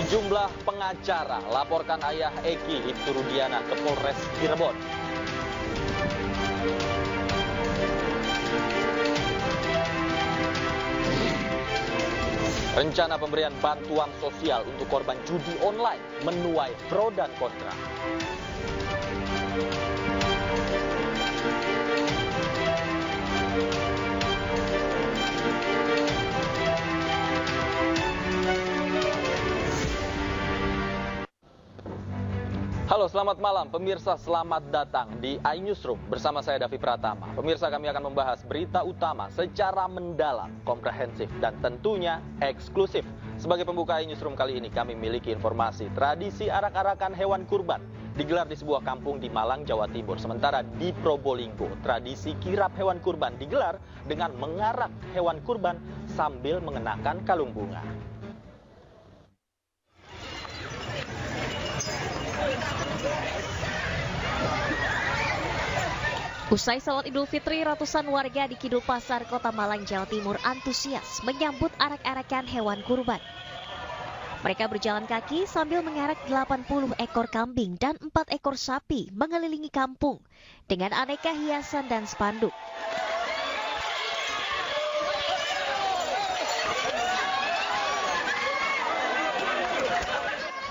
Sejumlah pengacara laporkan ayah Eki Ibtu Rudiana ke Polres Cirebon. Rencana pemberian bantuan sosial untuk korban judi online menuai pro dan kontra. Halo, selamat malam pemirsa, selamat datang di iNewsroom bersama saya Davi Pratama. Pemirsa, kami akan membahas berita utama secara mendalam, komprehensif, dan tentunya eksklusif. Sebagai pembuka iNewsroom kali ini kami miliki informasi tradisi arak-arakan hewan kurban digelar di sebuah kampung di Malang, Jawa Timur. Sementara di Probolinggo, tradisi kirap hewan kurban digelar dengan mengarak hewan kurban sambil mengenakan kalung bunga. Usai salat Idul Fitri, ratusan warga di Kidul Pasar, Kota Malang, Jawa Timur antusias menyambut arak-arakan hewan kurban. Mereka berjalan kaki sambil mengarak 80 ekor kambing dan 4 ekor sapi mengelilingi kampung dengan aneka hiasan dan spanduk.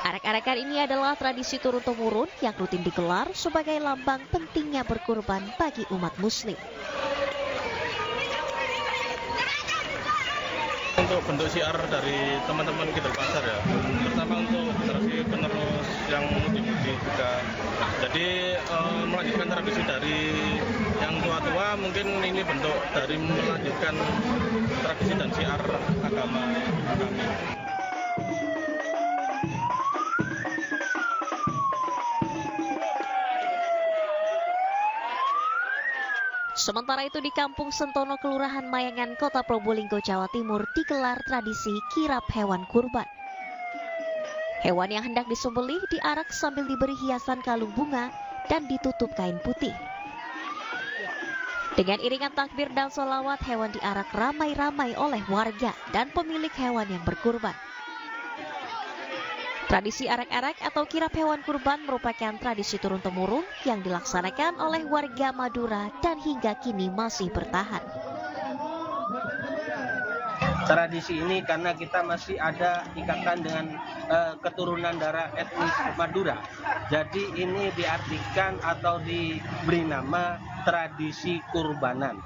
Arak-arakan ini adalah tradisi turun-temurun yang rutin digelar sebagai lambang pentingnya berkurban bagi umat muslim. Untuk bentuk syiar dari teman-teman Kidul Pasar ya, pertama untuk generasi penerus yang mudi-mudi juga. Jadi melanjutkan tradisi dari yang tua-tua, mungkin ini bentuk dari melanjutkan tradisi dan syiar agama kami. Sementara itu di Kampung Sentono, Kelurahan Mayangan, Kota Probolinggo, Jawa Timur digelar tradisi kirap hewan kurban. Hewan yang hendak disembelih diarak sambil diberi hiasan kalung bunga dan ditutup kain putih. Dengan iringan takbir dan sholawat, hewan diarak ramai-ramai oleh warga dan pemilik hewan yang berkurban. Tradisi arak-arak atau kirap hewan kurban merupakan tradisi turun-temurun yang dilaksanakan oleh warga Madura dan hingga kini masih bertahan. Tradisi ini karena kita masih ada ikatan dengan keturunan darah etnis Madura. Jadi ini diartikan atau diberi nama tradisi kurbanan.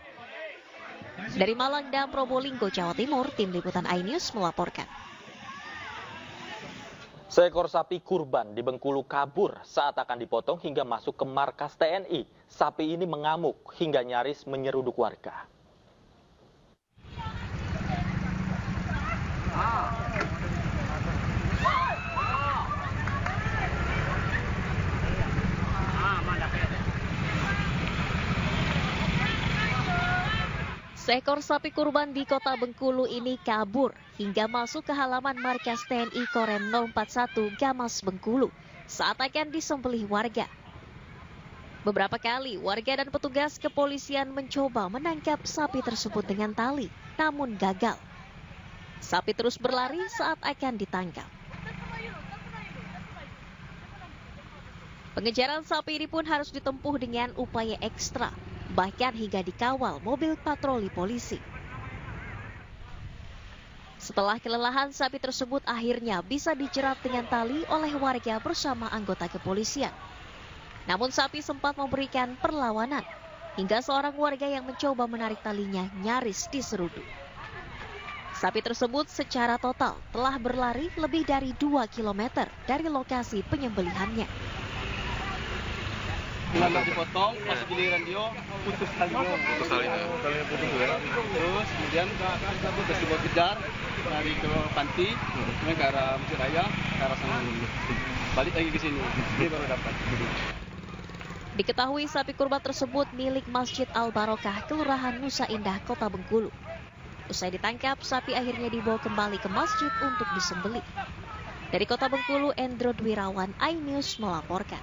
Dari Malang dan Probolinggo, Jawa Timur, Tim Liputan iNews melaporkan. Seekor sapi kurban di Bengkulu kabur saat akan dipotong hingga masuk ke markas TNI. Sapi ini mengamuk hingga nyaris menyeruduk warga. Seekor sapi kurban di Kota Bengkulu ini kabur hingga masuk ke halaman markas TNI Korem 041 Gamas Bengkulu saat akan disembelih warga. Beberapa kali warga dan petugas kepolisian mencoba menangkap sapi tersebut dengan tali, namun gagal. Sapi terus berlari saat akan ditangkap. Pengejaran sapi ini pun harus ditempuh dengan upaya ekstra, bahkan hingga dikawal mobil patroli polisi. Setelah kelelahan, sapi tersebut akhirnya bisa dijerat dengan tali oleh warga bersama anggota kepolisian. Namun sapi sempat memberikan perlawanan, hingga seorang warga yang mencoba menarik talinya nyaris diseruduk. Sapi tersebut secara total telah berlari lebih dari 2 km dari lokasi penyembelihannya. Lama dipotong, pas giliran dia putus talinya. Terus kemudian terus dibawa kejar dari ke panti, kemudian ke arah Masjid Raya, ke arah sana. Balik lagi ke sini, dia baru dapat. Diketahui sapi kurban tersebut milik Masjid Al-Barokah, Kelurahan Nusa Indah, Kota Bengkulu. Usai ditangkap, sapi akhirnya dibawa kembali ke masjid untuk disembelih. Dari Kota Bengkulu, Endro Dwirawan, iNews melaporkan.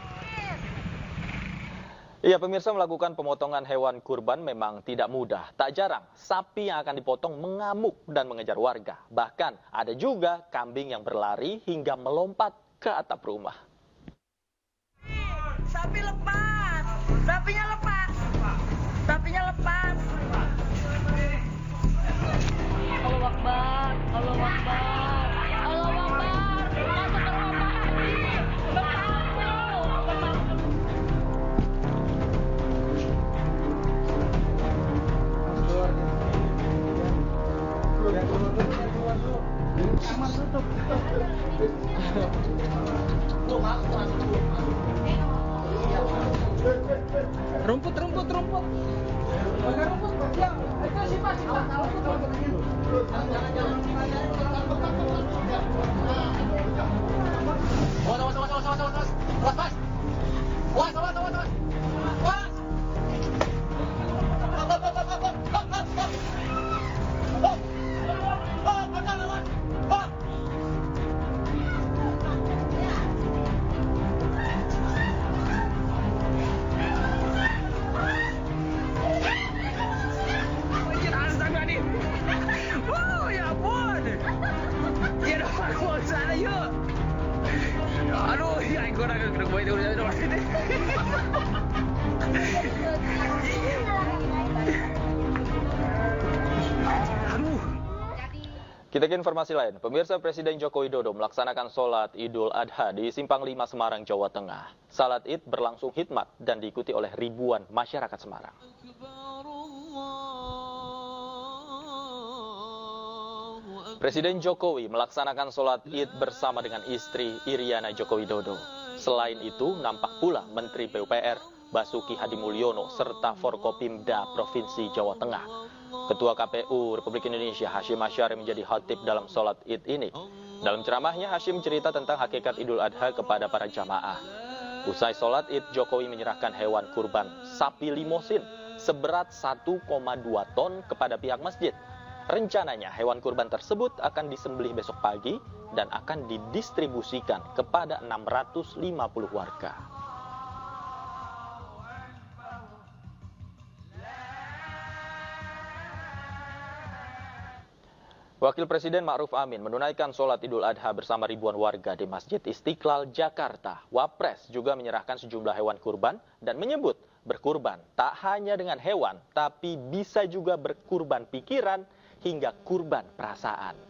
Iya, pemirsa, melakukan pemotongan hewan kurban memang tidak mudah. Tak jarang, sapi yang akan dipotong mengamuk dan mengejar warga. Bahkan ada juga kambing yang berlari hingga melompat ke atap rumah. Sapi lepas, sapinya lepas, sapinya lepas. Allah Akbar, Allah Akbar, Allah Akbar. Rumput. Pakai rumput. Ya, itu sifat. Kita ke informasi lain. Pemirsa, Presiden Joko Widodo melaksanakan sholat Idul Adha di Simpang 5 Semarang, Jawa Tengah. Salat Id berlangsung hikmat dan diikuti oleh ribuan masyarakat Semarang. Presiden Jokowi melaksanakan sholat Id bersama dengan istri Iriana Joko Widodo. Selain itu, nampak pula Menteri PUPR Basuki Hadimulyono serta Forkopimda Provinsi Jawa Tengah. Ketua KPU Republik Indonesia Hasyim Asyari menjadi khatib dalam sholat Id ini. Dalam ceramahnya, Hasyim cerita tentang hakikat Idul Adha kepada para jamaah. Usai sholat Id, Jokowi menyerahkan hewan kurban sapi limosin seberat 1,2 ton kepada pihak masjid. Rencananya hewan kurban tersebut akan disembelih besok pagi dan akan didistribusikan kepada 650 warga. Wakil Presiden Ma'ruf Amin menunaikan sholat Idul Adha bersama ribuan warga di Masjid Istiqlal, Jakarta. Wapres juga menyerahkan sejumlah hewan kurban dan menyebut berkurban tak hanya dengan hewan, tapi bisa juga berkurban pikiran hingga kurban perasaan.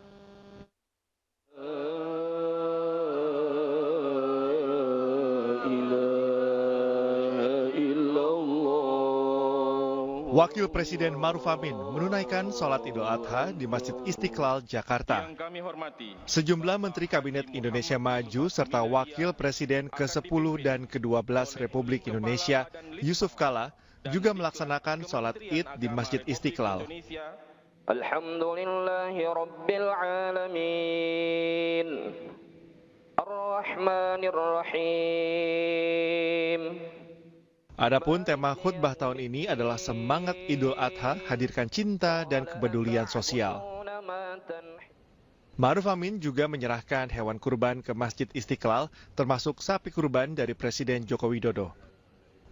Wakil Presiden Ma'ruf Amin menunaikan sholat Idul Adha di Masjid Istiqlal, Jakarta. Sejumlah Menteri Kabinet Indonesia Maju serta Wakil Presiden ke-10 dan ke-12 Republik Indonesia, Yusuf Kala, juga melaksanakan sholat Id di Masjid Istiqlal. Alhamdulillahi Rabbil Alamin, Ar-Rahmanir Rahim. Adapun tema khutbah tahun ini adalah semangat Idul Adha, hadirkan cinta dan kepedulian sosial. Ma'ruf Amin juga menyerahkan hewan kurban ke Masjid Istiqlal, termasuk sapi kurban dari Presiden Joko Widodo.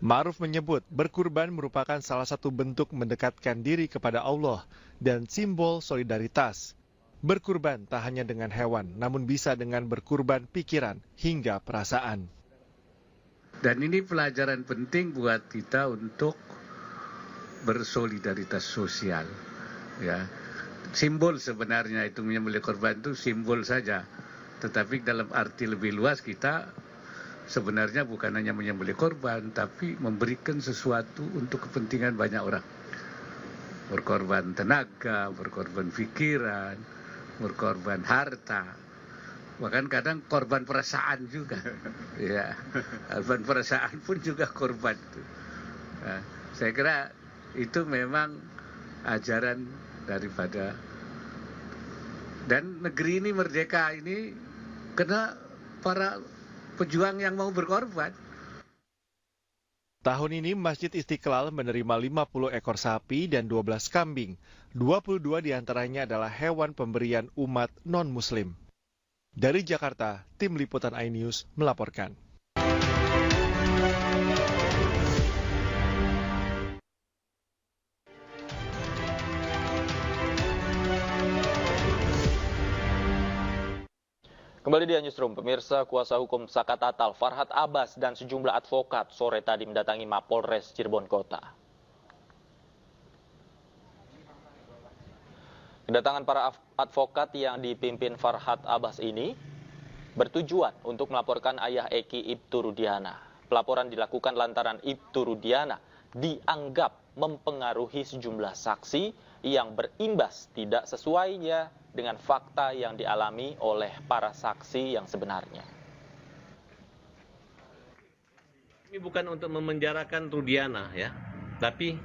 Ma'ruf menyebut berkurban merupakan salah satu bentuk mendekatkan diri kepada Allah dan simbol solidaritas. Berkurban tak hanya dengan hewan, namun bisa dengan berkurban pikiran hingga perasaan. Dan ini pelajaran penting buat kita untuk bersolidaritas sosial. Ya, simbol sebenarnya itu menyembelih korban itu simbol saja. Tetapi dalam arti lebih luas kita sebenarnya bukan hanya menyembelih korban, tapi memberikan sesuatu untuk kepentingan banyak orang. Berkorban tenaga, berkorban pikiran, berkorban harta. Bahkan kadang korban perasaan juga, ya, korban perasaan pun juga korban. Nah, saya kira itu memang ajaran daripada, dan negeri ini merdeka ini karena para pejuang yang mau berkorban. Tahun ini Masjid Istiqlal menerima 50 ekor sapi dan 12 kambing. 22 diantaranya adalah hewan pemberian umat non-muslim. Dari Jakarta, tim liputan iNews melaporkan. Kembali di Newsroom, pemirsa, kuasa hukum Saka Tatal, Farhad Abbas dan sejumlah advokat sore tadi mendatangi Mapolres Cirebon Kota. Kedatangan para advokat yang dipimpin Farhad Abbas ini bertujuan untuk melaporkan ayah Eki Ibtu Rudiana. Pelaporan dilakukan lantaran Ibtu Rudiana dianggap mempengaruhi sejumlah saksi yang berimbas tidak sesuainya dengan fakta yang dialami oleh para saksi yang sebenarnya. Ini bukan untuk memenjarakan Rudiana ya, tapi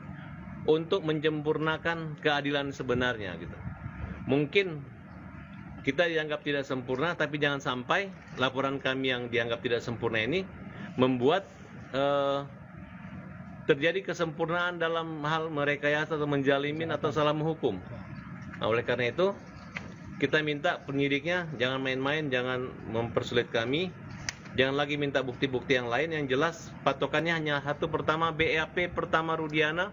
untuk menyempurnakan keadilan sebenarnya gitu. Mungkin kita dianggap tidak sempurna, tapi jangan sampai laporan kami yang dianggap tidak sempurna ini membuat terjadi kesempurnaan dalam hal merekayasa atau menjalimin atau salah menghukum. Nah, oleh karena itu kita minta penyidiknya jangan main-main, jangan mempersulit kami, jangan lagi minta bukti-bukti yang lain. Yang jelas patokannya hanya satu, pertama BAP, pertama Rudiana.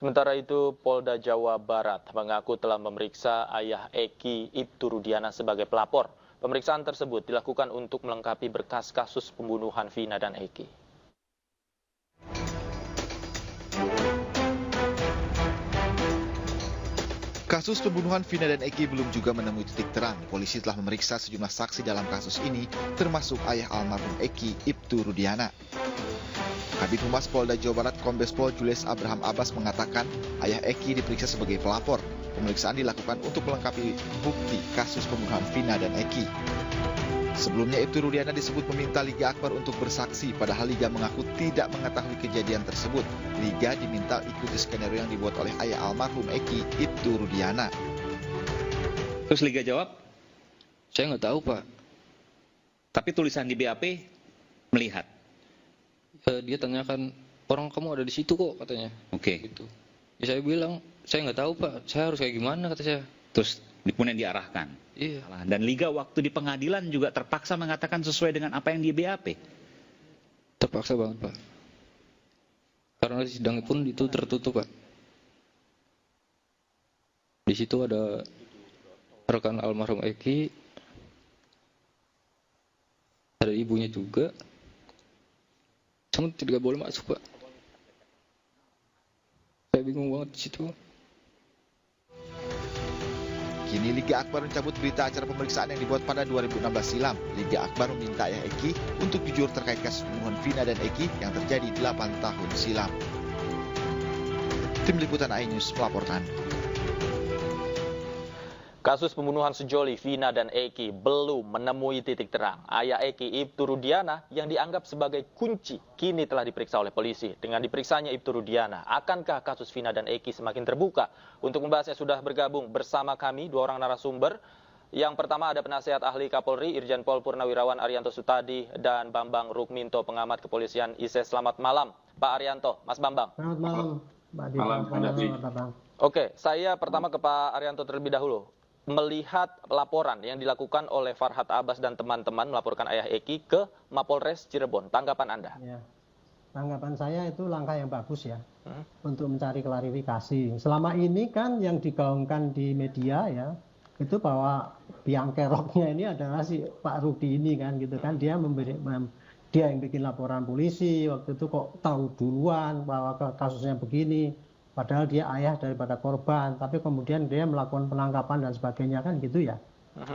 Sementara itu, Polda Jawa Barat mengaku telah memeriksa ayah Eki Ibtu Rudiana sebagai pelapor. Pemeriksaan tersebut dilakukan untuk melengkapi berkas kasus pembunuhan Vina dan Eki. Kasus pembunuhan Vina dan Eki belum juga menemui titik terang. Polisi telah memeriksa sejumlah saksi dalam kasus ini, termasuk ayah almarhum Eki Ibtu Rudiana. Kabid Humas Polda Jawa Barat Kombes Pol Julius Abraham Abbas mengatakan ayah Eki diperiksa sebagai pelapor. Pemeriksaan dilakukan untuk melengkapi bukti kasus pembunuhan Vina dan Eki. Sebelumnya Ibtu Rudiana disebut meminta Liga Akbar untuk bersaksi, padahal Liga mengaku tidak mengetahui kejadian tersebut. Liga diminta ikuti skenario yang dibuat oleh ayah almarhum Eki Ibtu Rudiana. Terus Liga jawab, saya nggak tahu Pak. Tapi tulisan di BAP melihat. Dia tanyakan, orang kamu ada di situ kok katanya. Oke. Gitu. Ya saya bilang, saya nggak tahu Pak, saya harus kayak gimana kata saya. Terus kemudian diarahkan. Iya. Dan Liga waktu di pengadilan juga terpaksa mengatakan sesuai dengan apa yang di BAP. Terpaksa banget Pak. Karena sidang pun itu tertutup Pak. Di situ ada rekan almarhum Eki, ada ibunya juga. Cuma tidak boleh masuk Pak. Saya bingung banget di situ. Kini Liga Akbar mencabut berita acara pemeriksaan yang dibuat pada 2016 silam. Liga Akbar meminta ayah Eki untuk jujur terkait kasus pembunuhan Vina dan Eki yang terjadi 8 tahun silam. Tim Liputan iNews melaporkan. Kasus pembunuhan sejoli Vina dan Eki belum menemui titik terang. Ayah Eki Ibtu Rudiana yang dianggap sebagai kunci kini telah diperiksa oleh polisi. Dengan diperiksanya Ibtu Rudiana, akankah kasus Vina dan Eki semakin terbuka? Untuk membahasnya sudah bergabung bersama kami dua orang narasumber. Yang pertama ada penasihat ahli Kapolri Irjen Pol Purnawirawan Arianto Sutadi dan Bambang Rukminto, pengamat kepolisian ISE. Selamat malam Pak Arianto, Mas Bambang. Selamat malam Mbak Bambang. Oke, saya pertama ke Pak Arianto terlebih dahulu. Melihat laporan yang dilakukan oleh Farhad Abbas dan teman-teman melaporkan ayah Eki ke Mapolres Cirebon, tanggapan Anda? Ya, tanggapan saya itu langkah yang bagus ya, untuk mencari klarifikasi. Selama ini kan yang digaungkan di media ya, itu bahwa biang keroknya ini adalah si Pak Rudi ini kan, gitu kan, dia yang bikin laporan polisi, waktu itu kok tahu duluan bahwa kasusnya begini. Padahal dia ayah daripada korban, tapi kemudian dia melakukan penangkapan dan sebagainya kan gitu ya.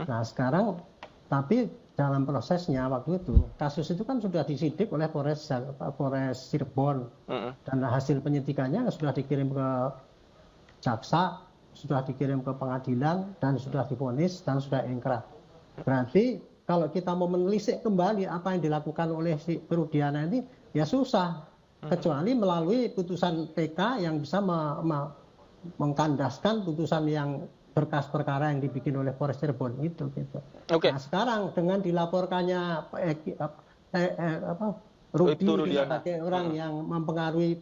Nah sekarang, tapi dalam prosesnya waktu itu, kasus itu kan sudah disidik oleh Polres Cirebon. Dan hasil penyidikannya sudah dikirim ke jaksa, sudah dikirim ke pengadilan, dan sudah divonis, dan sudah ingkrah. Berarti kalau kita mau menelisik kembali apa yang dilakukan oleh si Rudiana ini, ya susah. Kecuali melalui putusan PK yang bisa mengkandaskan putusan yang berkas perkara yang dibikin oleh Polres Cirebon itu gitu. Nah sekarang dengan dilaporkannya Rudi sebagai orang yang mempengaruhi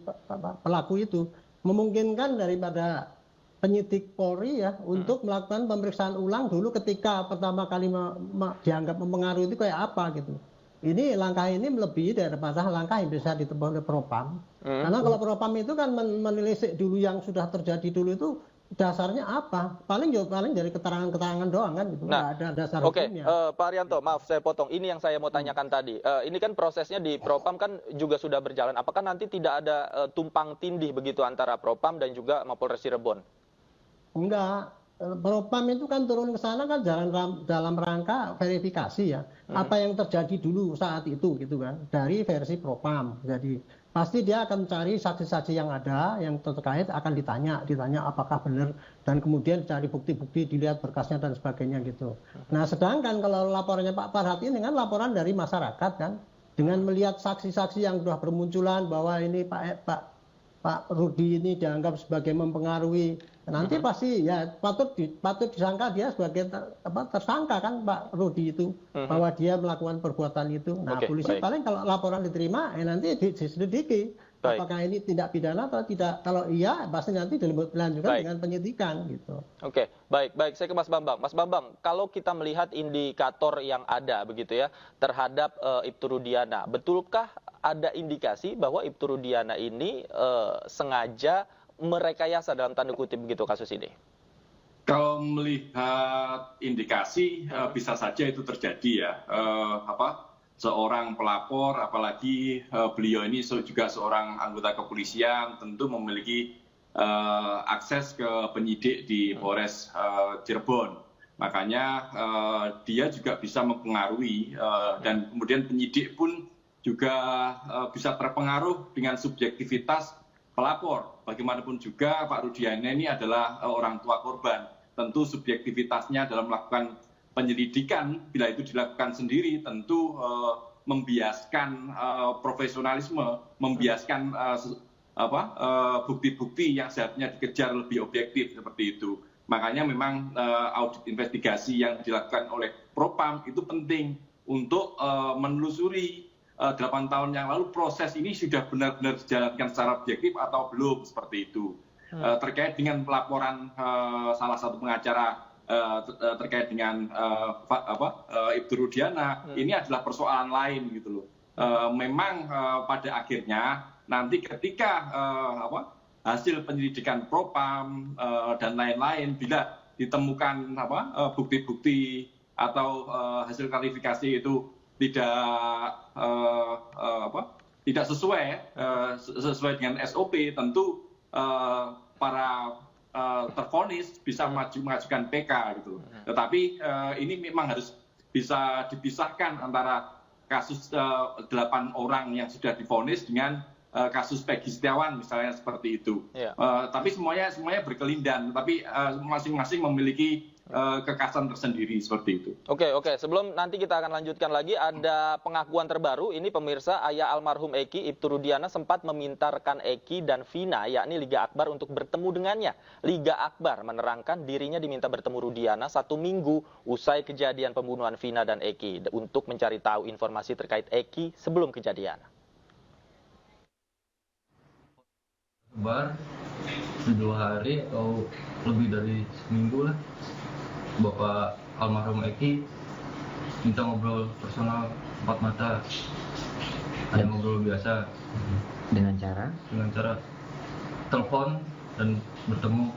pelaku itu, memungkinkan daripada penyidik Polri ya untuk melakukan pemeriksaan ulang dulu ketika pertama kali dianggap mempengaruhi itu kayak apa gitu. Ini langkah ini melebihi daripada langkah yang bisa ditempuh oleh Propam. Karena kalau Propam itu kan menelisik dulu yang sudah terjadi dulu itu dasarnya apa? Paling dari keterangan doang kan gitu. Nah, nggak ada dasar oke, hukumnya. Pak Arianto, maaf saya potong. Ini yang saya mau tanyakan tadi. Ini kan prosesnya di Propam kan juga sudah berjalan. Apakah nanti tidak ada tumpang tindih begitu antara Propam dan juga Mapolres Cirebon? Enggak. Propam itu kan turun ke sana kan dalam rangka verifikasi ya. Apa yang terjadi dulu saat itu gitu kan. Dari versi Propam. Jadi pasti dia akan mencari saksi-saksi yang ada, yang terkait akan ditanya apakah benar, dan kemudian cari bukti-bukti, dilihat berkasnya dan sebagainya gitu. Nah sedangkan kalau laporannya Pak Farhad ini kan laporan dari masyarakat kan, dengan melihat saksi-saksi yang sudah bermunculan bahwa ini Pak Rudi ini dianggap sebagai mempengaruhi, nanti pasti ya patut disangka dia sebagai tersangka kan Pak Rudi itu, bahwa dia melakukan perbuatan itu. Nah polisi paling kalau laporan diterima nanti diselidiki apakah ini tindak pidana atau tidak. Kalau iya pasti nanti dilanjutkan dengan penyidikan gitu. Oke, baik. Saya ke Mas Bambang. Mas Bambang, kalau kita melihat indikator yang ada begitu ya terhadap Ibtu Rudiana, betulkah ada indikasi bahwa Ibtu Rudiana ini sengaja merekayasa dalam tanda kutip begitu kasus ini? Kalau melihat indikasi bisa saja itu terjadi ya. Seorang pelapor, apalagi beliau ini juga seorang anggota kepolisian, tentu memiliki akses ke penyidik di Polres Cirebon. Makanya dia juga bisa mempengaruhi dan kemudian penyidik pun juga bisa terpengaruh dengan subjektivitas pelapor. Bagaimanapun juga Pak Rudiana ini adalah orang tua korban. Tentu subjektivitasnya dalam melakukan penyelidikan, bila itu dilakukan sendiri, tentu membiaskan profesionalisme, membiaskan bukti-bukti yang seharusnya dikejar lebih objektif seperti itu. Makanya memang audit investigasi yang dilakukan oleh Propam itu penting untuk menelusuri 8 tahun yang lalu proses ini sudah benar-benar dijalankan secara objektif atau belum, seperti itu. Terkait dengan pelaporan salah satu pengacara terkait dengan Ibtu Rudiana, ini adalah persoalan lain gitu loh. Memang pada akhirnya nanti ketika hasil penyelidikan Propam dan lain-lain, bila ditemukan bukti-bukti atau hasil klarifikasi itu tidak sesuai dengan SOP, tentu para tervonis bisa mengajukan PK gitu. Tetapi ini memang harus bisa dipisahkan antara kasus 8 orang yang sudah divonis dengan kasus Peggy Setiawan misalnya, seperti itu. Tapi semuanya berkelindan, tapi masing-masing memiliki kekasan tersendiri seperti itu. Oke. Sebelum nanti kita akan lanjutkan lagi, ada pengakuan terbaru. Ini pemirsa, ayah almarhum Eki, Ibtu Rudiana, sempat memintarkan Eki dan Vina, yakni Liga Akbar, untuk bertemu dengannya. Liga Akbar menerangkan dirinya diminta bertemu Rudiana 1 minggu usai kejadian pembunuhan Vina dan Eki untuk mencari tahu informasi terkait Eki sebelum kejadian. Akbar 2 hari atau lebih dari seminggu lah, Bapak almarhum Eki minta ngobrol personal 4 mata, ada ngobrol biasa. Dengan cara telepon dan bertemu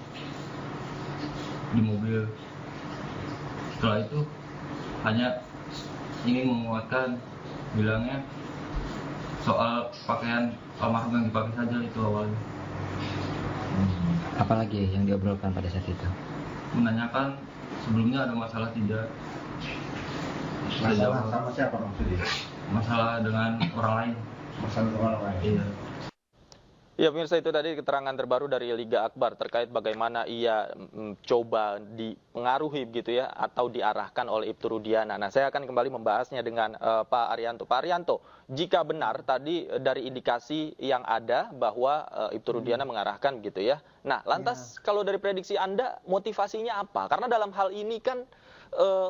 di mobil. Setelah itu hanya ingin menguatkan, bilangnya soal pakaian almarhum yang dipakai saja itu awalnya. Apalagi yang diobrolkan pada saat itu? Menanyakan sebelumnya ada masalah tidak. Masalah sama siapa maksudnya? Masalah dengan orang lain. Masalah dengan orang lain? Iya. Ya pemirsa, itu tadi keterangan terbaru dari Liga Akbar terkait bagaimana ia coba dipengaruhi begitu ya, atau diarahkan oleh Ibtu Rudiana. Nah, saya akan kembali membahasnya dengan Pak Arianto. Pak Arianto, jika benar tadi dari indikasi yang ada bahwa Ibtu Rudiana mengarahkan gitu ya. Nah, lantas kalau dari prediksi Anda motivasinya apa? Karena dalam hal ini kan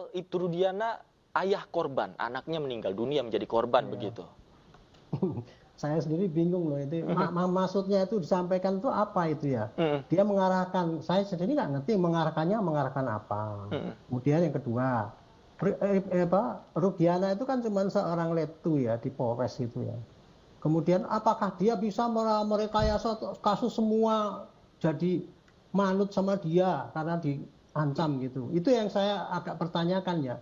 Ibtu Rudiana ayah korban, anaknya meninggal dunia menjadi korban begitu. Saya sendiri bingung loh itu. Maksudnya itu disampaikan itu apa itu ya? Dia mengarahkan, saya sendiri nggak ngerti mengarahkan apa. Kemudian yang kedua, Rudiana itu kan cuma seorang letu ya di Polres itu ya. Kemudian apakah dia bisa merekayasa kasus semua jadi manut sama dia karena diancam gitu. Itu yang saya agak pertanyakan ya.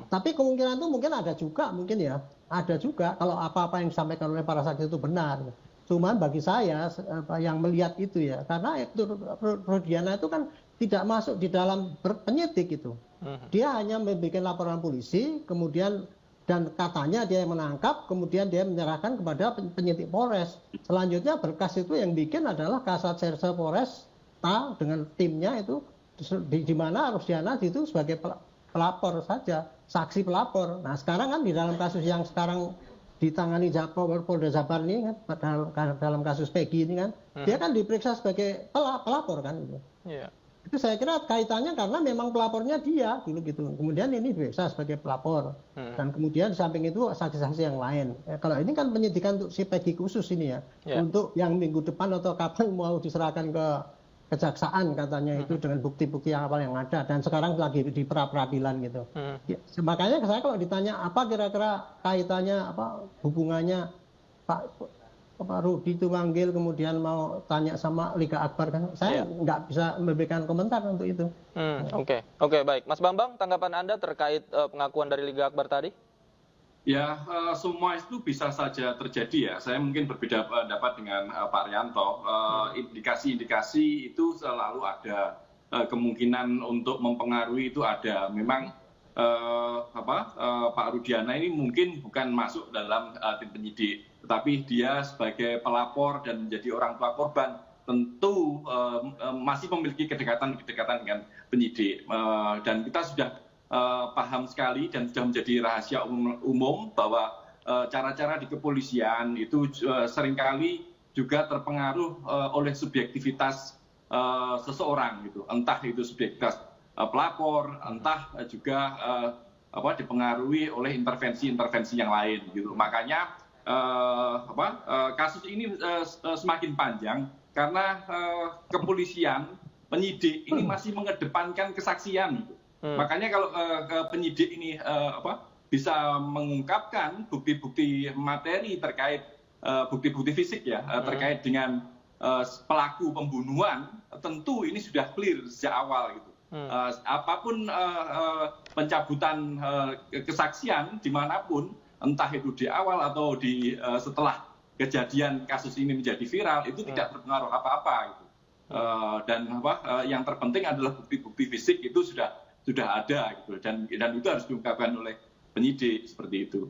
Tapi kemungkinan itu mungkin ada juga, mungkin ya. Ada juga kalau apa-apa yang disampaikan oleh para saksi itu benar. Cuman bagi saya yang melihat itu ya, karena Rudiana itu kan tidak masuk di dalam penyidik itu. Dia hanya membuat laporan polisi, kemudian dan katanya dia yang menangkap, kemudian dia menyerahkan kepada penyidik Polres. Selanjutnya berkas itu yang bikin adalah Kasat Serse Polres dengan timnya itu, di mana Rudiana itu sebagai pelapor saja, saksi pelapor. Nah sekarang kan di dalam kasus yang sekarang ditangani Polda Jabar ini kan, dalam kasus Peggy ini kan, dia kan diperiksa sebagai pelapor kan. Yeah. Itu saya kira kaitannya karena memang pelapornya dia dulu gitu. Kemudian ini diperiksa sebagai pelapor. Dan kemudian di samping itu saksi-saksi yang lain. Kalau ini kan penyidikan untuk si Peggy khusus ini ya. Untuk yang minggu depan atau kapan mau diserahkan ke kejaksaan katanya itu dengan bukti-bukti yang apa yang ada. Dan sekarang lagi di pra-peradilan gitu. Ya, makanya saya kalau ditanya apa kira-kira kaitannya, apa hubungannya Pak Rudi itu manggil kemudian mau tanya sama Liga Akbar kan, saya nggak bisa memberikan komentar untuk itu. Oke, baik. Mas Bambang, tanggapan Anda terkait pengakuan dari Liga Akbar tadi? Ya, semua itu bisa saja terjadi ya. Saya mungkin berbeda pendapat dengan Pak Rianto. Indikasi-indikasi itu selalu ada, kemungkinan untuk mempengaruhi itu ada. Memang Pak Rudiana ini mungkin bukan masuk dalam tim penyidik, tetapi dia sebagai pelapor dan menjadi orang tua korban tentu masih memiliki kedekatan dengan penyidik. Dan kita sudah paham sekali dan sudah menjadi rahasia umum bahwa cara-cara di kepolisian itu seringkali juga terpengaruh oleh subjektivitas seseorang gitu. Entah itu subjektivitas pelapor, entah juga dipengaruhi oleh intervensi-intervensi yang lain gitu. Makanya kasus ini semakin panjang karena kepolisian, penyidik ini masih mengedepankan kesaksian. Makanya kalau penyidik ini bisa mengungkapkan bukti-bukti materi terkait bukti-bukti fisik ya, terkait dengan pelaku pembunuhan, tentu ini sudah clear sejak awal gitu. Apapun pencabutan kesaksian dimanapun, entah itu di awal atau setelah kejadian kasus ini menjadi viral, itu tidak berpengaruh apa-apa gitu. Dan yang terpenting adalah bukti-bukti fisik itu sudah ada gitu, dan itu harus diungkapkan oleh penyidik seperti itu.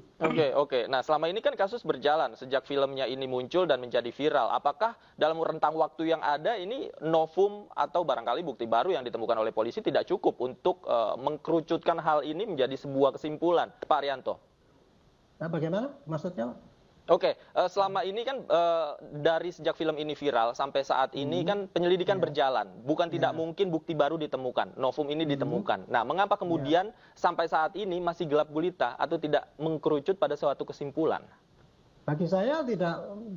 Oke. Nah, selama ini kan kasus berjalan sejak filmnya ini muncul dan menjadi viral. Apakah dalam rentang waktu yang ada ini novum atau barangkali bukti baru yang ditemukan oleh polisi tidak cukup untuk mengkerucutkan hal ini menjadi sebuah kesimpulan, Pak Rianto? Nah, bagaimana maksudnya? Oke, selama ini kan dari sejak film ini viral sampai saat ini kan penyelidikan berjalan. Bukan tidak mungkin bukti baru ditemukan, novum ini ditemukan. Nah, mengapa kemudian sampai saat ini masih gelap gulita atau tidak mengkerucut pada suatu kesimpulan? Bagi saya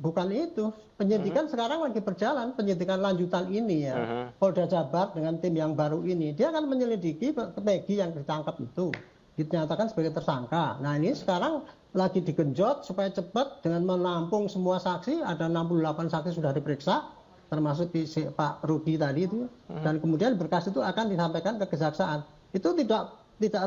bukan itu. Penyidikan sekarang lagi berjalan, penyidikan lanjutan ini ya. Polda Jabar dengan tim yang baru ini, dia akan menyelidiki Peggy yang ditangkap itu, dinyatakan sebagai tersangka. Nah, ini sekarang lagi digenjot supaya cepat dengan menampung semua saksi. Ada 68 saksi sudah diperiksa, termasuk Pak Rudi tadi itu. Dan kemudian berkas itu akan disampaikan ke kejaksaan. Itu tidak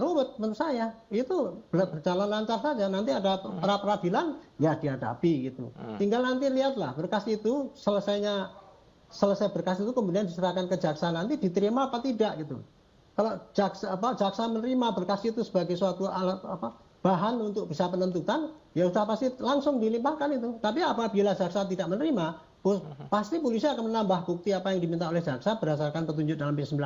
rumit menurut saya. Itu berjalan lancar saja. Nanti ada pra-peradilan ya dihadapi gitu. Tinggal nanti lihatlah berkas itu selesai berkas itu kemudian diserahkan ke jaksa, nanti diterima apa tidak gitu. Kalau jaksa menerima berkas itu sebagai suatu alat bahan untuk bisa penuntutan, ya sudah pasti langsung dilimpahkan itu. Tapi apabila jaksa tidak menerima, pasti polisi akan menambah bukti apa yang diminta oleh jaksa berdasarkan petunjuk dalam P19,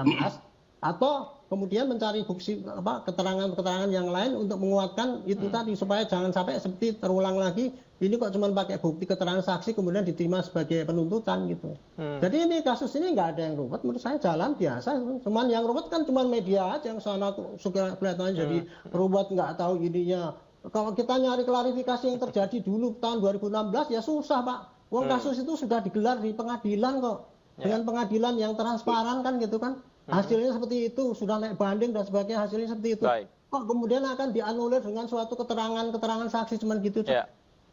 atau kemudian mencari bukti keterangan-keterangan yang lain untuk menguatkan itu tadi, supaya jangan sampai seperti terulang lagi. Ini kok cuma pakai bukti keterangan saksi kemudian diterima sebagai penuntutan gitu. Jadi ini kasus ini nggak ada yang ruwet, menurut saya jalan biasa. Cuman yang ruwet kan cuma media aja yang sana suka kelihatannya jadi ruwet, nggak tahu ininya. Kalau kita nyari klarifikasi yang terjadi dulu tahun 2016 ya susah Pak. Kasus itu sudah digelar di pengadilan kok, dengan pengadilan yang transparan kan gitu kan. Hasilnya seperti itu, sudah naik banding dan sebagainya, hasilnya seperti itu. Kok kemudian akan dianulir dengan suatu keterangan saksi cuman gitu.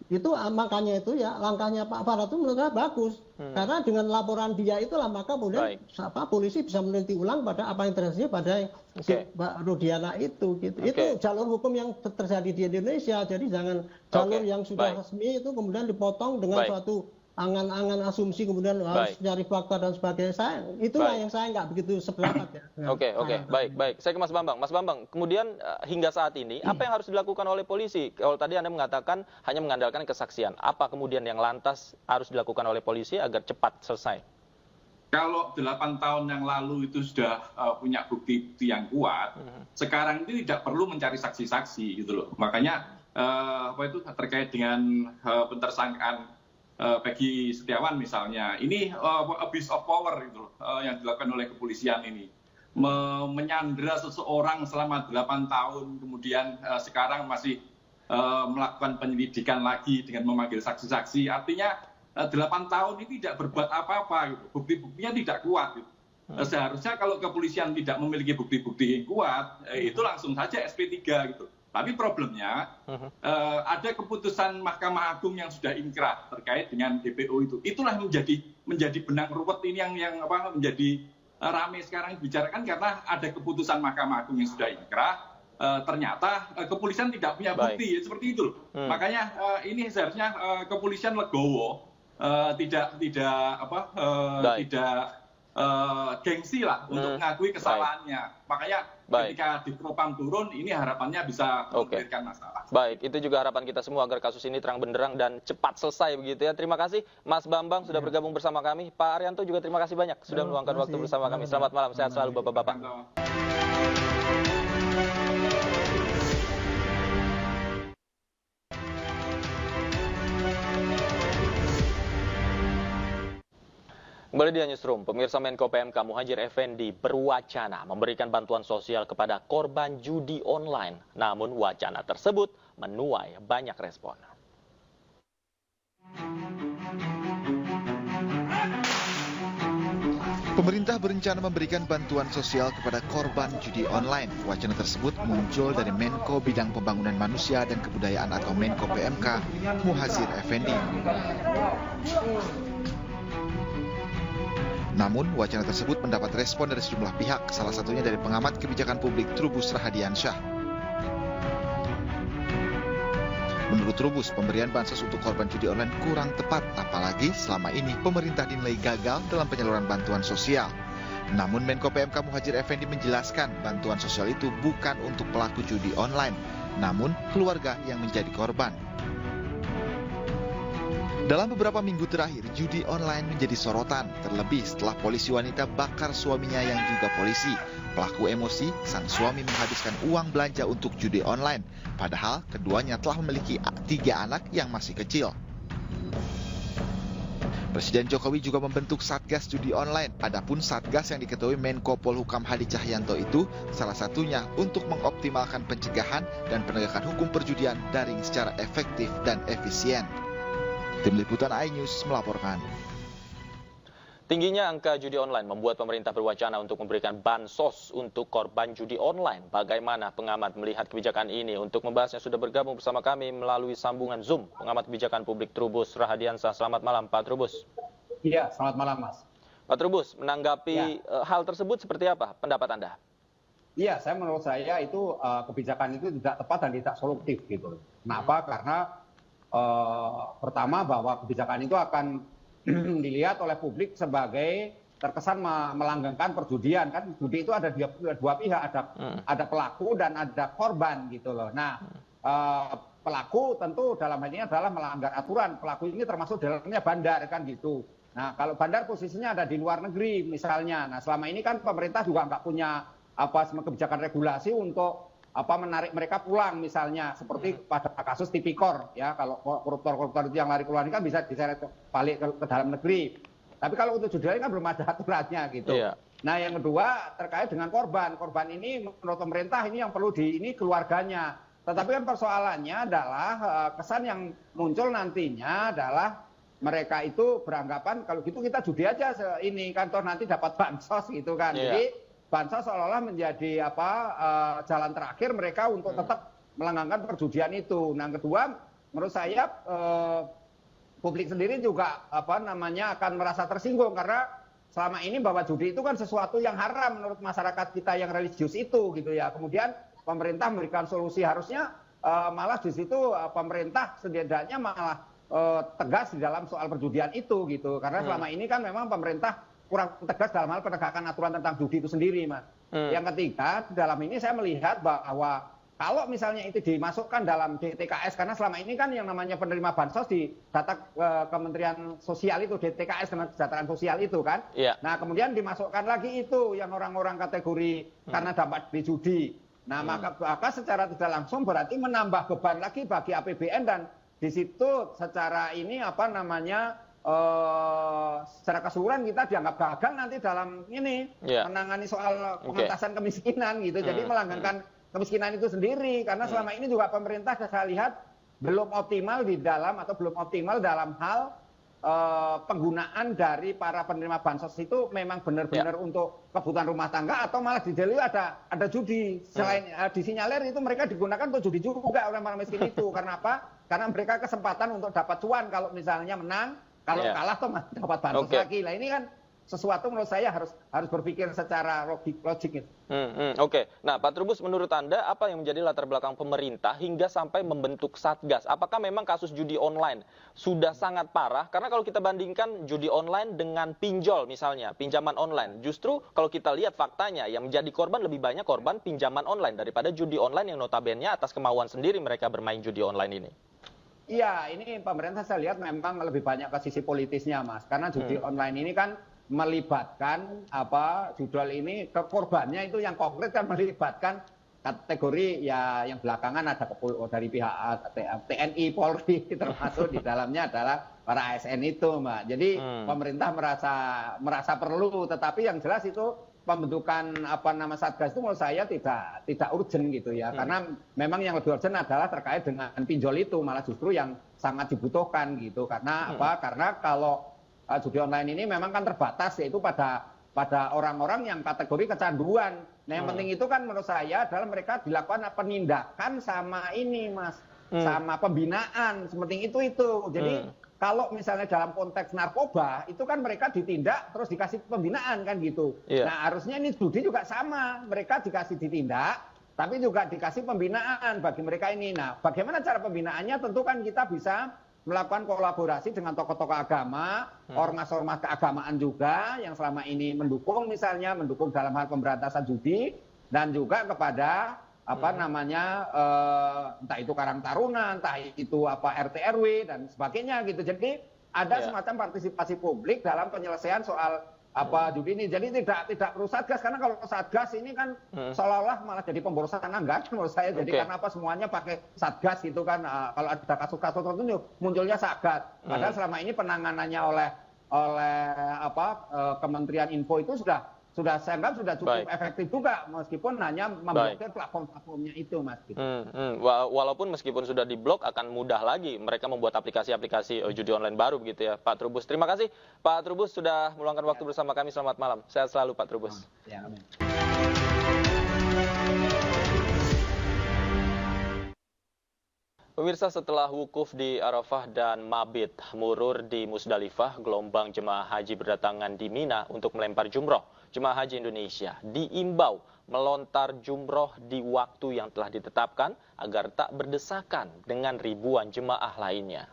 Itu makanya itu ya langkahnya Pak Farad itu menurut saya bagus. Karena dengan laporan dia itulah maka kemudian polisi bisa meneliti ulang pada apa yang terjadi pada Mbak Rudiana itu gitu. Itu jalur hukum yang terjadi di Indonesia. Jadi jangan jalur yang sudah resmi itu kemudian dipotong dengan suatu angan-angan asumsi kemudian harus nyari fakta dan sebagainya. Itulah yang saya nggak begitu sependapat ya. Oke, baik. Saya ke Mas Bambang. Mas Bambang, kemudian hingga saat ini apa yang harus dilakukan oleh polisi? Kalau tadi Anda mengatakan hanya mengandalkan kesaksian, apa kemudian yang lantas harus dilakukan oleh polisi agar cepat selesai? Kalau 8 tahun yang lalu itu sudah punya bukti-bukti yang kuat, sekarang ini tidak perlu mencari saksi-saksi gitu loh. Makanya terkait dengan pentersangkaan Peggy Setiawan misalnya, ini abuse of power gitu loh, yang dilakukan oleh kepolisian ini. Menyandera seseorang selama 8 tahun, kemudian sekarang masih melakukan penyelidikan lagi dengan memanggil saksi-saksi. Artinya 8 tahun ini tidak berbuat apa-apa, gitu. Bukti-buktinya tidak kuat. Gitu. Seharusnya kalau kepolisian tidak memiliki bukti-bukti yang kuat, itu langsung saja SP3 gitu. Tapi problemnya ada keputusan Mahkamah Agung yang sudah inkrah terkait dengan DPO itu. Itulah menjadi benang ruwet ini yang menjadi ramai sekarang dibicarakan karena ada keputusan Mahkamah Agung yang sudah inkrah. Ternyata kepolisian tidak punya bukti, seperti itu. Makanya ini seharusnya kepolisian legowo, tidak gengsi lah untuk mengakui kesalahannya. Makanya ketika di Propam turun, ini harapannya bisa memberikan masalah. Baik, itu juga harapan kita semua agar kasus ini terang benderang dan cepat selesai begitu ya. Terima kasih Mas Bambang sudah bergabung bersama kami. Pak Arianto juga terima kasih banyak sudah meluangkan waktu bersama kami. Selamat malam, sehat selalu Bapak-bapak. Kembali di Newsroom, pemirsa Menko PMK Muhadjir Effendi berwacana memberikan bantuan sosial kepada korban judi online. Namun wacana tersebut menuai banyak respon. Pemerintah berencana memberikan bantuan sosial kepada korban judi online. Wacana tersebut muncul dari Menko Bidang Pembangunan Manusia dan Kebudayaan atau Menko PMK Muhadjir Effendi. Namun, wacana tersebut mendapat respon dari sejumlah pihak, salah satunya dari pengamat kebijakan publik Trubus Rahadiansyah. Menurut Trubus, pemberian bansos untuk korban judi online kurang tepat, apalagi selama ini pemerintah dinilai gagal dalam penyaluran bantuan sosial. Namun, Menko PMK Muhadjir Effendi menjelaskan bantuan sosial itu bukan untuk pelaku judi online, namun keluarga yang menjadi korban. Dalam beberapa minggu terakhir, judi online menjadi sorotan, terlebih setelah polisi wanita bakar suaminya yang juga polisi. Pelaku emosi, sang suami menghabiskan uang belanja untuk judi online, padahal keduanya telah memiliki 3 anak yang masih kecil. Presiden Jokowi juga membentuk Satgas Judi Online. Adapun Satgas yang diketuai Menko Polhukam Hadi Cahyanto itu salah satunya untuk mengoptimalkan pencegahan dan penegakan hukum perjudian daring secara efektif dan efisien. Tim Liputan iNews melaporkan. Tingginya angka judi online membuat pemerintah berwacana untuk memberikan bansos untuk korban judi online. Bagaimana pengamat melihat kebijakan ini? Untuk membahasnya sudah bergabung bersama kami melalui sambungan Zoom pengamat kebijakan publik Trubus Rahadiansyah. Selamat malam Pak Trubus. Iya, selamat malam Mas. Pak Trubus, menanggapi hal tersebut seperti apa pendapat Anda? Iya, menurut saya itu kebijakan itu tidak tepat dan tidak solutif gitu. Kenapa? Karena pertama bahwa kebijakan itu akan dilihat oleh publik sebagai terkesan melanggengkan perjudian, kan judi itu ada dua pihak, ada pelaku dan ada korban gitu loh. Nah, pelaku tentu dalam hal ini adalah melanggar aturan. Pelaku ini termasuk dalamnya bandar kan gitu. Nah, kalau bandar posisinya ada di luar negeri misalnya. Nah, selama ini kan pemerintah juga nggak punya kebijakan regulasi untuk menarik mereka pulang misalnya seperti pada kasus Tipikor ya, kalau koruptor-koruptor itu yang lari keluar kan bisa diseret balik ke dalam negeri. Tapi kalau untuk judi kan belum ada aturannya gitu. Iya. Nah, yang kedua terkait dengan korban ini menurut pemerintah ini yang perlu ini keluarganya. Tetapi kan persoalannya adalah kesan yang muncul nantinya adalah mereka itu beranggapan kalau gitu kita judi aja ini kan toh nanti dapat bansos gitu kan. Iya. Jadi bansos seolah-olah menjadi jalan terakhir mereka untuk tetap melanggengkan perjudian itu. Nah, kedua menurut saya publik sendiri juga akan merasa tersinggung karena selama ini bahwa judi itu kan sesuatu yang haram menurut masyarakat kita yang religius itu gitu ya. Kemudian pemerintah memberikan solusi, harusnya malah di situ pemerintah setidaknya malah tegas di dalam soal perjudian itu gitu. Karena selama ini kan memang pemerintah kurang tegas dalam hal penegakan aturan tentang judi itu sendiri, Mas. Yang ketiga, dalam ini saya melihat bahwa kalau misalnya itu dimasukkan dalam DTKS, karena selama ini kan yang namanya penerima bansos di data Kementerian Sosial itu, DTKS, Kesejahteraan Sosial itu kan. Yeah. Nah kemudian dimasukkan lagi itu yang orang-orang kategori karena dampak di judi. Nah maka secara tidak langsung berarti menambah beban lagi bagi APBN, dan di situ secara ini secara keseluruhan kita dianggap gagal nanti dalam ini menangani soal pengentasan kemiskinan gitu. Jadi melanggarkan kemiskinan itu sendiri, karena selama ini juga pemerintah saya lihat belum optimal dalam hal penggunaan dari para penerima bansos itu memang benar-benar untuk kebutuhan rumah tangga, atau malah di Delhi ada judi. Selain disinyalir itu mereka digunakan untuk judi juga orang-orang miskin itu. Karena apa? Karena mereka kesempatan untuk dapat cuan kalau misalnya menang, kalau kalah tuh dapat bansos lagi. Lah ini kan sesuatu menurut saya harus berpikir secara logik. Oke. Nah, Pak Trubus, menurut Anda apa yang menjadi latar belakang pemerintah hingga sampai membentuk Satgas? Apakah memang kasus judi online sudah sangat parah? Karena kalau kita bandingkan judi online dengan pinjol misalnya, pinjaman online, justru kalau kita lihat faktanya yang menjadi korban lebih banyak korban pinjaman online daripada judi online yang notabene atas kemauan sendiri mereka bermain judi online ini. Iya, ini pemerintah saya lihat memang lebih banyak ke sisi politisnya, Mas. Karena judi online ini kan melibatkan judul ini ke korbannya itu yang konkret kan melibatkan kategori ya yang belakangan ada dari pihak TNI, Polri, termasuk di dalamnya adalah para ASN itu, Mbak. Jadi pemerintah merasa perlu, tetapi yang jelas itu pembentukan Satgas itu menurut saya tidak urgent gitu ya. Karena memang yang lebih urgent adalah terkait dengan pinjol itu, malah justru yang sangat dibutuhkan gitu. Karena Karena kalau judi online ini memang kan terbatas, yaitu pada orang-orang yang kategori kecanduan. Nah yang penting itu kan menurut saya adalah mereka dilakukan penindakan sama ini, Mas, sama pembinaan, seperti itu. Jadi kalau misalnya dalam konteks narkoba itu kan mereka ditindak terus dikasih pembinaan kan gitu. Nah harusnya ini judi juga sama, mereka dikasih ditindak tapi juga dikasih pembinaan bagi mereka ini. Nah bagaimana cara pembinaannya? Tentu kan kita bisa melakukan kolaborasi dengan tokoh-tokoh agama, ormas-ormas keagamaan juga yang selama ini mendukung dalam hal pemberantasan judi, dan juga kepada entah itu Karang Taruna, entah itu RT RW dan sebagainya gitu. Jadi ada semacam partisipasi publik dalam penyelesaian soal judi ini. Jadi tidak perlu Satgas, karena kalau Satgas ini kan seolah-olah malah jadi pemborosan anggaran menurut saya. Jadi karena semuanya pakai Satgas gitu kan. Kalau ada kasus-kasus tertentu munculnya Satgas. Padahal selama ini penanganannya oleh Kementerian Info itu sudah saya anggap sudah cukup efektif juga, meskipun hanya memblokir platform-platformnya itu, Mas. Gitu. Walaupun meskipun sudah diblok, akan mudah lagi mereka membuat aplikasi-aplikasi judi online baru begitu ya, Pak Trubus. Terima kasih Pak Trubus sudah meluangkan waktu bersama kami. Selamat malam. Sehat selalu Pak Trubus. Ya, amin. Pemirsa, setelah wukuf di Arafah dan mabit murur di Musdalifah, gelombang jemaah haji berdatangan di Mina untuk melempar jumroh. Jemaah haji Indonesia diimbau melontar jumroh di waktu yang telah ditetapkan agar tak berdesakan dengan ribuan jemaah lainnya.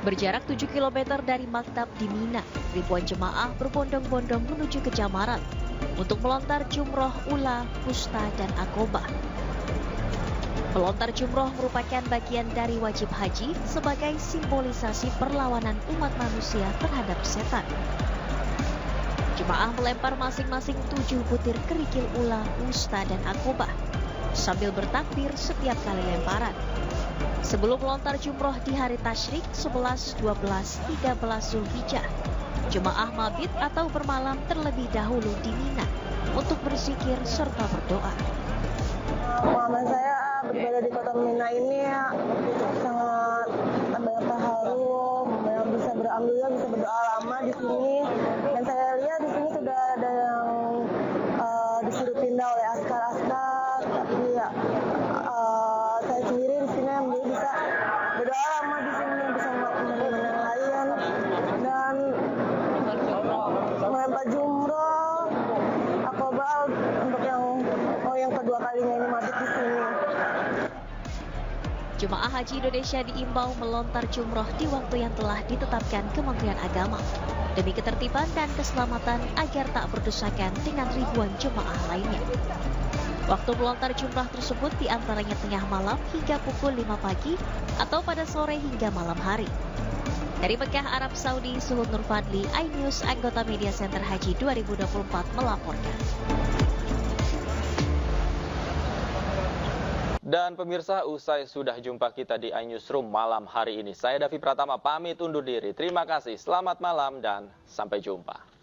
Berjarak 7 km dari maktab di Mina, ribuan jemaah berbondong-bondong menuju ke Jamarat untuk melontar jumroh ula, wusta, dan akobah. Melontar jumroh merupakan bagian dari wajib haji sebagai simbolisasi perlawanan umat manusia terhadap setan. Jemaah melempar masing-masing 7 butir kerikil ula, wusta, dan akobah sambil bertakbir setiap kali lemparan. Sebelum melontar jumroh di hari tasyrik 11, 12, 13 Zulhijjah, jemaah mabit atau bermalam terlebih dahulu di Mina untuk berzikir serta berdoa. Pengalaman saya beribadah di kota Mina ini sangat banyak terharu, bisa berdoa lama di sini, dan saya lihat di sini sudah ada yang mudik di sini. Jemaah Haji Indonesia diimbau melontar jumroh di waktu yang telah ditetapkan Kementerian Agama demi ketertiban dan keselamatan agar tak berdesakan dengan ribuan jemaah lainnya. Waktu melontar jumrah tersebut diantaranya tengah malam hingga pukul 5 pagi atau pada sore hingga malam hari. Dari Mekah, Arab Saudi, Suhud Nurfadli, iNews, anggota Media Center Haji 2024 melaporkan. Dan pemirsa, usai sudah jumpa kita di iNewsroom malam hari ini. Saya Davi Pratama pamit undur diri. Terima kasih, selamat malam dan sampai jumpa.